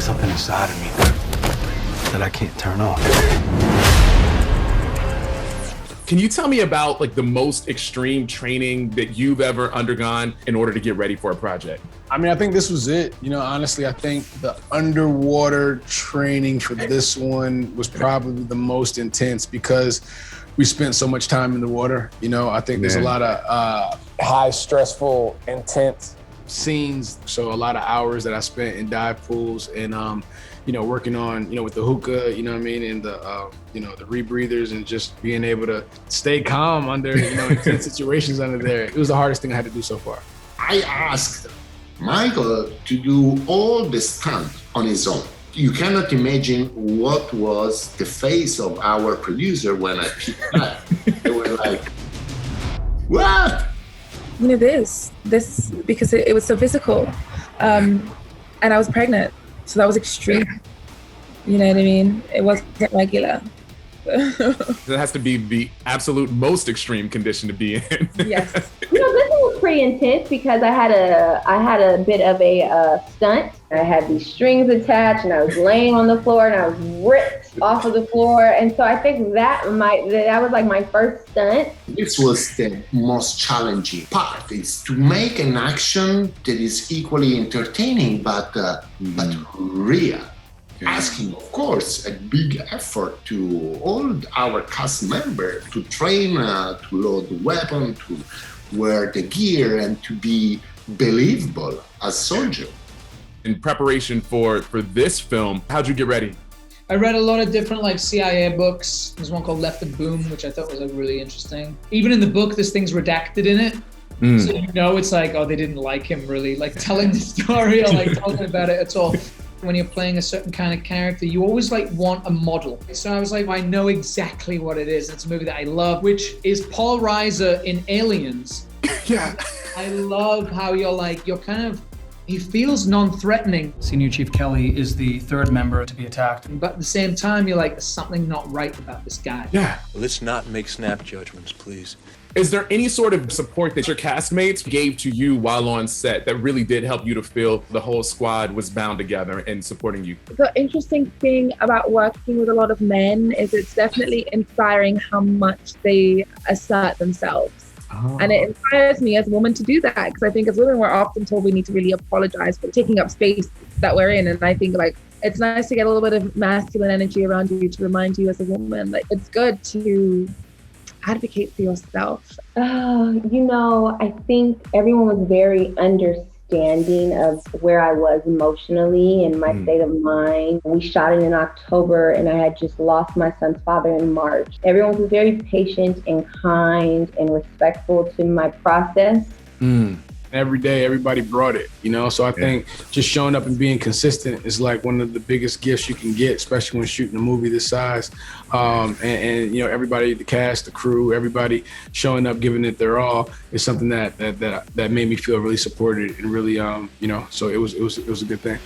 There's something inside of me that I can't turn off. Can you tell me about like the most extreme training that you've ever undergone in order to get ready for a project? I mean, I think this was it. You know, honestly, I think the underwater training for this one was probably the most intense because we spent so much time in the water. You know, I think there's a lot of high, stressful, intense scenes. So a lot of hours that I spent in dive pools and, you know, working on, you know, with the hookah, you know what I mean, and the, you know, the rebreathers and just being able to stay calm under, you know, intense situations under there. It was the hardest thing I had to do so far. I asked Michael to do all the stunt on his own. You cannot imagine what was the face of our producer when I picked that. They were like, what? You know, this, because it was so physical. And I was pregnant, so that was extreme. You know what I mean? It wasn't regular. That has to be the absolute most extreme condition to be in. Yes. You know, this one was pretty intense because I had a bit of a stunt. I had these strings attached and I was laying on the floor and I was ripped off of the floor. And so I think that was like my first stunt. This was the most challenging part, is to make an action that is equally entertaining but real. Asking, of course, a big effort to all our cast members to train, to load the weapon, to wear the gear, and to be believable as soldiers. In preparation for this film, how'd you get ready? I read a lot of different like CIA books. There's one called Left and Boom, which I thought was like really interesting. Even in the book, there's things redacted in it. So you know it's like, oh, they didn't like him really, like telling the story or like talking about it at all. When you're playing a certain kind of character, you always like want a model. So I was like, I know exactly what it is. It's a movie that I love, which is Paul Reiser in Aliens. Yeah. I love how he feels non-threatening. Senior Chief Kelly is the third member to be attacked. But at the same time, you're like, there's something not right about this guy. Yeah. Let's not make snap judgments, please. Is there any sort of support that your castmates gave to you while on set that really did help you to feel the whole squad was bound together and supporting you? The interesting thing about working with a lot of men is it's definitely inspiring how much they assert themselves. Oh. And it inspires me as a woman to do that, because I think as women, we're often told we need to really apologize for taking up space that we're in. And I think like, it's nice to get a little bit of masculine energy around you to remind you as a woman, like it's good to advocate for yourself. You know, I think everyone was very understanding of where I was emotionally and my state of mind. We shot it in October and I had just lost my son's father in March. Everyone was very patient and kind and respectful to my process. Every day, everybody brought it, you know? So I think just showing up and being consistent is like one of the biggest gifts you can get, especially when shooting a movie this size. And you know, everybody, the cast, the crew, everybody showing up, giving it their all is something that made me feel really supported and really, you know, so it was a good thing.